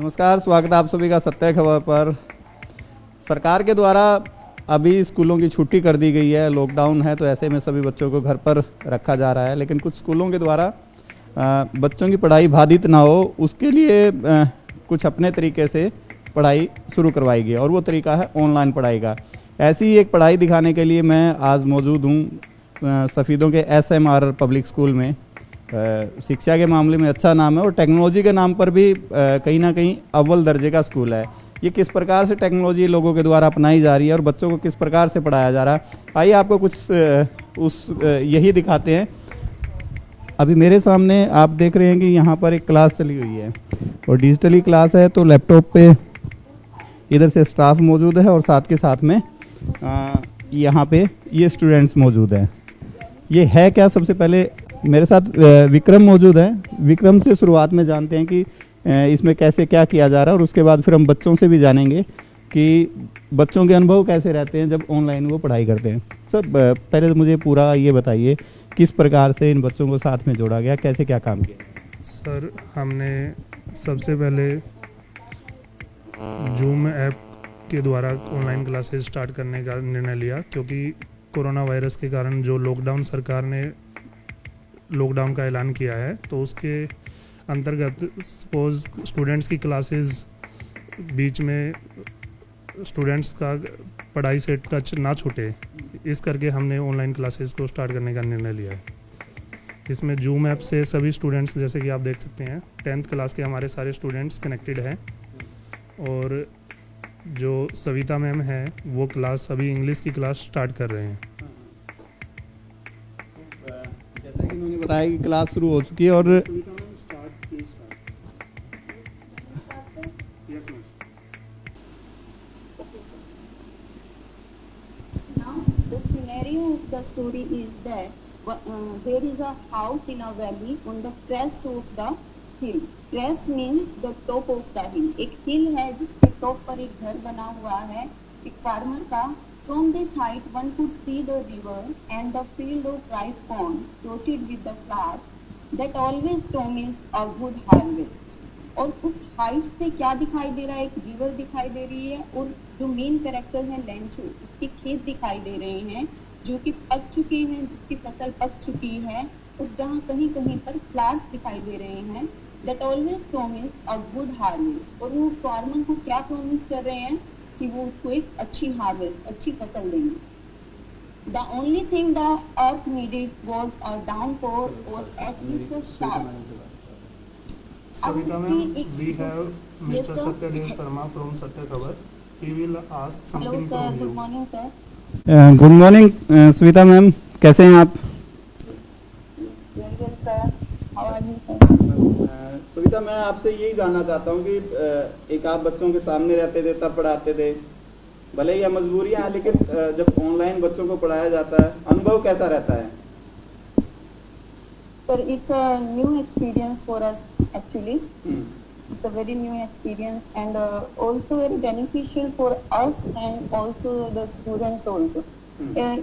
नमस्कार, स्वागत है आप सभी का सत्य खबर पर। सरकार के द्वारा अभी स्कूलों की छुट्टी कर दी गई है, लॉकडाउन है, तो ऐसे में सभी बच्चों को घर पर रखा जा रहा है। लेकिन कुछ स्कूलों के द्वारा बच्चों की पढ़ाई बाधित ना हो उसके लिए कुछ अपने तरीके से पढ़ाई शुरू करवाई गई और वो तरीका है ऑनलाइन पढ़ाई का। ऐसी ही एक पढ़ाई दिखाने के लिए मैं आज मौजूद हूँ सफ़ीदों के SMR पब्लिक स्कूल में। शिक्षा के मामले में अच्छा नाम है और टेक्नोलॉजी के नाम पर भी कहीं ना कहीं अव्वल दर्जे का स्कूल है। ये किस प्रकार से टेक्नोलॉजी लोगों के द्वारा अपनाई जा रही है और बच्चों को किस प्रकार से पढ़ाया जा रहा है, आइए आपको कुछ यही दिखाते हैं। अभी मेरे सामने आप देख रहे हैं कि यहाँ पर एक क्लास चली हुई है और डिजिटली क्लास है, तो लैपटॉप पे इधर से स्टाफ मौजूद है और साथ के साथ में यहाँ पे ये स्टूडेंट्स मौजूद हैं। ये है क्या, सबसे पहले मेरे साथ विक्रम मौजूद है। विक्रम से शुरुआत में जानते हैं कि इसमें कैसे क्या किया जा रहा है और उसके बाद फिर हम बच्चों से भी जानेंगे कि बच्चों के अनुभव कैसे रहते हैं जब ऑनलाइन वो पढ़ाई करते हैं। सर पहले तो मुझे पूरा ये बताइए किस प्रकार से इन बच्चों को साथ में जोड़ा गया, कैसे क्या काम किया। सर हमने सबसे पहले जूम ऐप के द्वारा ऑनलाइन क्लासेस स्टार्ट करने का निर्णय लिया, क्योंकि कोरोना वायरस के कारण जो लॉकडाउन सरकार ने लॉकडाउन का ऐलान किया है, तो उसके अंतर्गत सपोज स्टूडेंट्स की क्लासेस बीच में स्टूडेंट्स का पढ़ाई से टच ना छूटे, इस करके हमने ऑनलाइन क्लासेस को स्टार्ट करने का निर्णय लिया है। इसमें जूम ऐप से सभी स्टूडेंट्स, जैसे कि आप देख सकते हैं 10th क्लास के हमारे सारे स्टूडेंट्स कनेक्टेड हैं और जो सविता मैम है वो क्लास अभी इंग्लिश की क्लास स्टार्ट कर रहे हैं। जैसा कि उन्होंने बताया कि क्लास शुरू हो चुकी है और The scenario of the story is that there is a house in a valley on the crest of the hill. Crest means the top of the hill. एक hill है जिसके top पर एक घर बना हुआ है एक फार्मर का। From this height one could see the river and the field of ripe corn dotted with the flowers that always promised a good harvest. और उस हाइट से क्या दिखाई दे रहा है, एक रिवर दिखाई दे रही है और जो मेन कैरेक्टर है लेंचू, उसके खेत दिखाई दे रहे हैं जो कि पक चुके हैं, जिसकी फसल पक चुकी है और जहाँ कहीं कहीं पर फ्लावर्स दिखाई दे रहे हैं। That always promise a good harvest. और वो फार्मर को क्या प्रॉमिस कर रहे हैं कि वो उसको एक अच्छी हार्वेस्ट, अच्छी फसल देंगे। The only thing the earth needed was a downpour और at least a shower. Savita ma'am, we have Mr. Satyadev Sharma from Satya Khabar. He will ask something Hello sir, from you. good morning sir. Good morning Savita ma'am, कैसे हैं आप? Yes, very well sir. How are you sir? Savita, मैं आपसे यही जानना चाहता हूँ कि एक आप बच्चों के सामने रहते थे तब पढ़ाते थे, भले ही मजबूरियाँ हैं, लेकिन जब ऑनलाइन बच्चों को पढ़ाया जाता है अनुभव कैसा रहता है? Sir, it's a new experience for us actually. It's a very new experience and also very beneficial for us and also the students also.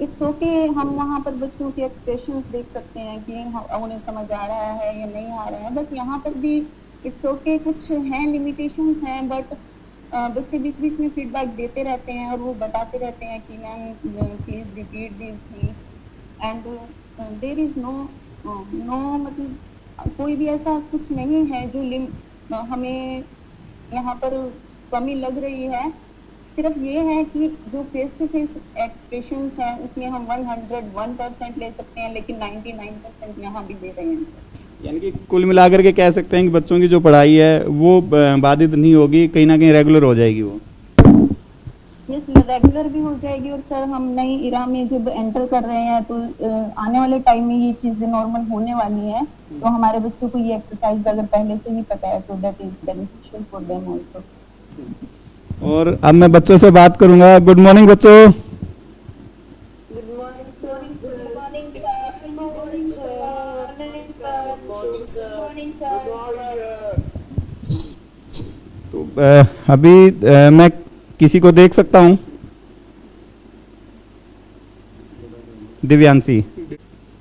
It's okay, हम वहाँ पर बच्चों के एक्सप्रेशंस देख सकते हैं कि उन्हें समझ आ रहा है या नहीं आ रहा है, बट यहाँ पर भी इट्स ओके, कुछ हैं लिमिटेशंस हैं, बट बच्चे बीच बीच में फीडबैक देते रहते हैं और वो बताते रहते हैं कि ma'am please repeat this things and there is no मतलब कोई भी ऐसा कुछ नहीं है जो हमें यहाँ पर कमी लग रही है। सिर्फ ये है कि जो फेस टू फेस एक्सप्रेशंस हैं उसमें हम 101% ले सकते हैं, लेकिन 99% यहाँ भी दे रहे हैं। यानी कि कुल मिलाकर के कह सकते हैं कि बच्चों की जो पढ़ाई है वो बाधित नहीं होगी, कहीं ना कहीं रेगुलर हो जाएगी वो। यस, रेगुलर भी हो जाएगी। और सर हम नई इरा में जब एंटर कर रहे हैं तो आने वाले टाइम में ये चीजें नॉर्मल होने वाली हैं, तो हमारे बच्चों को ये एक्सरसाइज अगर पहले से ही पता है तो that is beneficial for them also. और अब मैं बच्चों से बात करूंगा। गुड मॉर्निंग बच्चों। Good morning sir. Good morning sir. Good morning sir. Good morning sir. तो अभी मैं किसी को देख सकता हूँ? दिव्यांशी।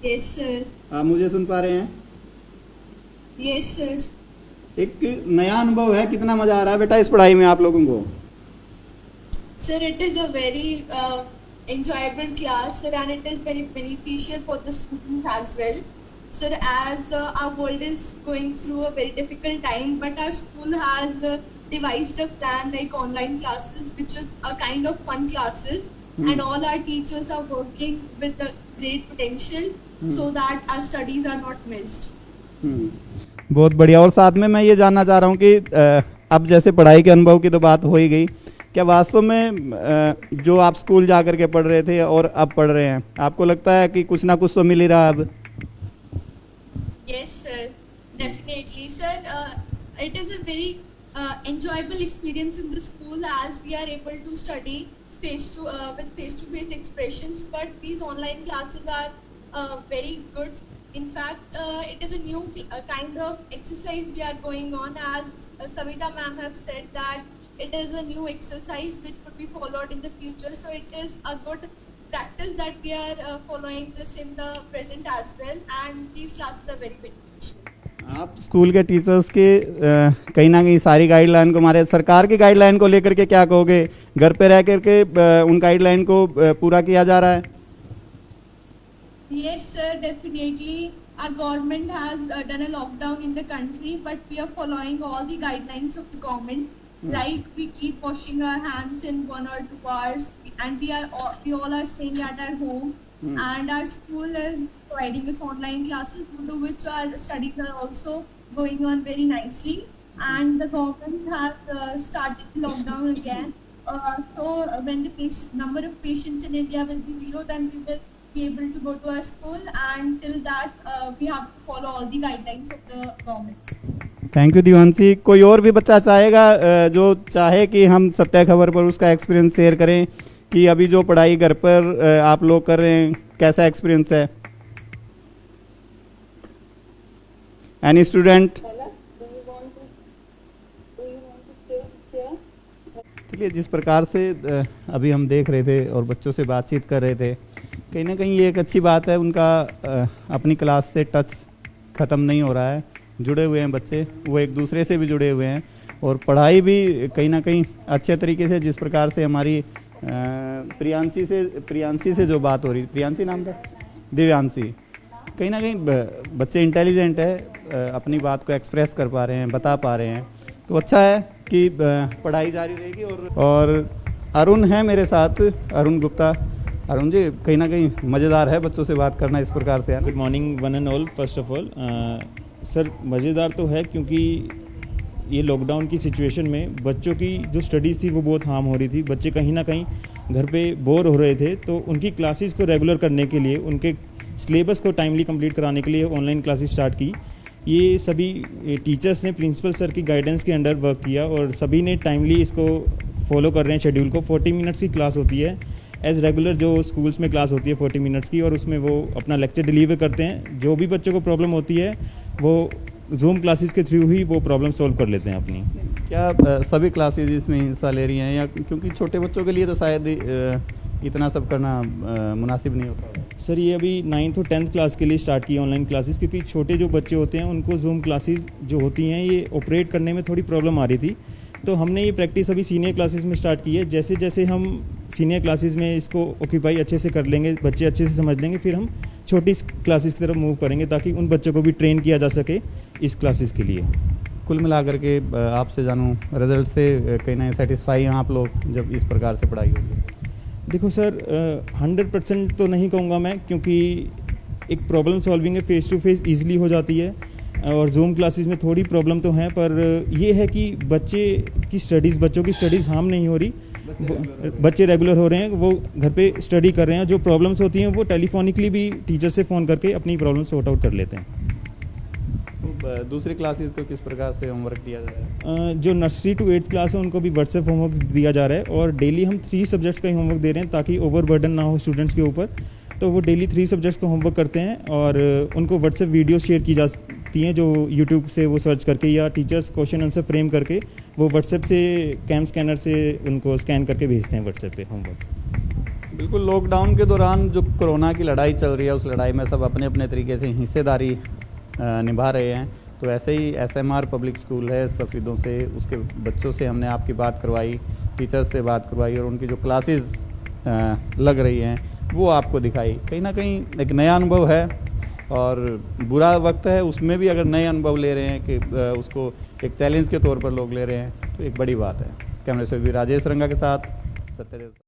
Yes sir. आप मुझे सुन पा रहे हैं? Yes sir. एक नया अनुभव है, कितना मजा आ रहा है बेटा इस पढ़ाई में आप लोगों को? Sir, it is a very enjoyable class, sir, and it is very beneficial for the students as well. Sir, as our world is going through a very difficult time, but our school has devised a plan like online classes, which is a kind of fun classes, and all our teachers are working with a great potential so that our studies are not missed. बहुत बढ़िया। और साथ में मैं ये जानना चाह रहा हूँ कि अब जैसे पढ़ाई के अनुभव की तो बात हो ही गई, क्या वास्तव में जो आप स्कूल जा कर के पढ़ रहे थे और अब पढ़ रहे हैं, आपको लगता है कि कुछ ना कुछ तो मिल ही रहा अब? Yes, sir. Definitely, sir. It is a very enjoyable experience in the school as we are able to study with face-to-face expressions. But these online classes are very good. In fact, it is a new kind of exercise we are going on. As Savita ma'am have said that it is a new exercise which would be followed in the future. So it is a good practice that we are following this in the present as well, and these classes are very beneficial. आप school के teachers के कहीं ना कहीं सारी guideline को, हमारे सरकार की गाइडलाइन को लेकर के क्या कहोगे? घर पे रह करके उन गाइडलाइन को पूरा किया जा रहा है? Yes, sir, definitely. Our government has done a lockdown in the country, but we are following all the guidelines of the government. Like we keep washing our hands in 1 or 2 hours, and we all are staying at our home. And our school is providing us online classes, due to which our studies are also going on very nicely. And the government has started the lockdown again. So when the number of patients in India will be 0, then we will be able to go to our school, and till that we have to follow all the guidelines of the government. Thank you Divanshi. कोई और भी बच्चा चाहेगा जो चाहे कि हम सत्य खबर पर उसका एक्सपीरियंस शेयर करें कि अभी जो पढ़ाई घर पर आप लोग कर रहे हैं, कैसा एक्सपीरियंस है? Any student? चलिए, जिस प्रकार से अभी हम देख रहे थे और बच्चों से बातचीत कर रहे थे, कहीं ना कहीं ये एक अच्छी बात है, उनका अपनी क्लास से टच ख़त्म नहीं हो रहा है, जुड़े हुए हैं बच्चे, वो एक दूसरे से भी जुड़े हुए हैं और पढ़ाई भी कहीं ना कहीं अच्छे तरीके से, जिस प्रकार से हमारी प्रियांशी से जो बात हो रही, प्रियांशी नाम था, दिव्यांशी, कहीं ना कहीं बच्चे इंटेलिजेंट है, अपनी बात को एक्सप्रेस कर पा रहे हैं, बता पा रहे हैं, तो अच्छा है कि पढ़ाई जारी रहेगी। और अरुण है मेरे साथ, अरुण गुप्ता। अरुण जी, कहीं ना कहीं मज़ेदार है बच्चों से बात करना इस प्रकार से। Good morning one and all. First of all sir, मज़ेदार तो है क्योंकि ये लॉकडाउन की सिचुएशन में बच्चों की जो स्टडीज़ थी वो बहुत हार्म हो रही थी। बच्चे कहीं ना कहीं घर पे बोर हो रहे थे, तो उनकी क्लासेस को रेगुलर करने के लिए, उनके सिलेबस को टाइमली कंप्लीट कराने के लिए ऑनलाइन क्लासेस स्टार्ट की। ये सभी टीचर्स ने प्रिंसिपल सर की गाइडेंस के अंडर वर्क किया और सभी ने टाइमली इसको फॉलो कर रहे हैं शेड्यूल को। 40 मिनट्स की क्लास होती है एज़ रेगुलर जो स्कूल्स में क्लास होती है 40 मिनट्स की, और उसमें वो अपना लेक्चर डिलीवर करते हैं। जो भी बच्चों को प्रॉब्लम होती है वो जूम क्लासेस के थ्रू ही वो प्रॉब्लम सॉल्व कर लेते हैं अपनी। क्या सभी क्लासेज इसमें हिस्सा ले रही हैं, या क्योंकि छोटे बच्चों के लिए तो शायद इतना सब करना मुनासिब नहीं होता? सर, ये अभी 9th और 10th क्लास के लिए स्टार्ट की ऑनलाइन क्लासेस, क्योंकि छोटे जो बच्चे होते हैं उनको जूम क्लासेस जो होती हैं ये ऑपरेट करने में थोड़ी प्रॉब्लम आ रही थी, तो हमने ये प्रैक्टिस अभी सीनियर क्लासेस में स्टार्ट की है। जैसे जैसे हम सीनियर क्लासेस में इसको ऑक्यूपाई अच्छे से कर लेंगे, बच्चे अच्छे से समझ लेंगे, फिर हम छोटी क्लासेस की तरफ मूव करेंगे ताकि उन बच्चों को भी ट्रेन किया जा सके इस क्लासेस के लिए। कुल मिलाकर के आपसे जानूँ, रिजल्ट से कहीं ना सेटिस्फाई हैं आप लोग जब इस प्रकार से पढ़ाई होगी? देखो सर, 100% तो नहीं कहूँगा मैं, क्योंकि एक प्रॉब्लम सॉल्विंग है फेस टू फेस ईजिली हो जाती है, और जूम क्लासेस में थोड़ी प्रॉब्लम तो है, पर ये है कि बच्चों की स्टडीज़ हार्म नहीं हो रही, बच्चे रेगुलर हो रहे हैं, वो घर पे स्टडी कर रहे हैं। जो प्रॉब्लम्स होती हैं वो टेलीफोनिकली भी टीचर से फ़ोन करके अपनी प्रॉब्लम सॉर्ट आउट कर लेते हैं। दूसरी क्लासेस को किस प्रकार से होमवर्क दिया जा रहा है? जो नर्सरी टू 8th क्लास है उनको भी व्हाट्सएप होमवर्क दिया जा रहा है, और डेली हम 3 सब्जेक्ट्स का ही होमवर्क दे रहे हैं ताकि ओवर बर्डन ना हो स्टूडेंट्स के ऊपर। तो वो डेली 3 सब्जेक्ट्स का होमवर्क करते हैं और उनको व्हाट्सएप वीडियो शेयर की जाती हैं जो यूट्यूब से वो सर्च करके, या टीचर्स क्वेश्चन आंसर फ्रेम करके वो व्हाट्सएप से कैम स्कैनर से उनको स्कैन करके भेजते हैं व्हाट्सएप पे होमवर्क। बिल्कुल, लॉकडाउन के दौरान जो कोरोना की लड़ाई चल रही है, उस लड़ाई में सब अपने अपने तरीके से हिस्सेदारी निभा रहे हैं। तो ऐसे ही SMR पब्लिक स्कूल है सफ़ीदों से, उसके बच्चों से हमने आपकी बात करवाई, टीचर्स से बात करवाई और उनकी जो क्लासेस लग रही हैं वो आपको दिखाई। कहीं ना कहीं एक नया अनुभव है और बुरा वक्त है, उसमें भी अगर नए अनुभव ले रहे हैं कि उसको एक चैलेंज के तौर पर लोग ले रहे हैं तो एक बड़ी बात है। कैमरे से भी राजेश रंगा के साथ सत्यदेव।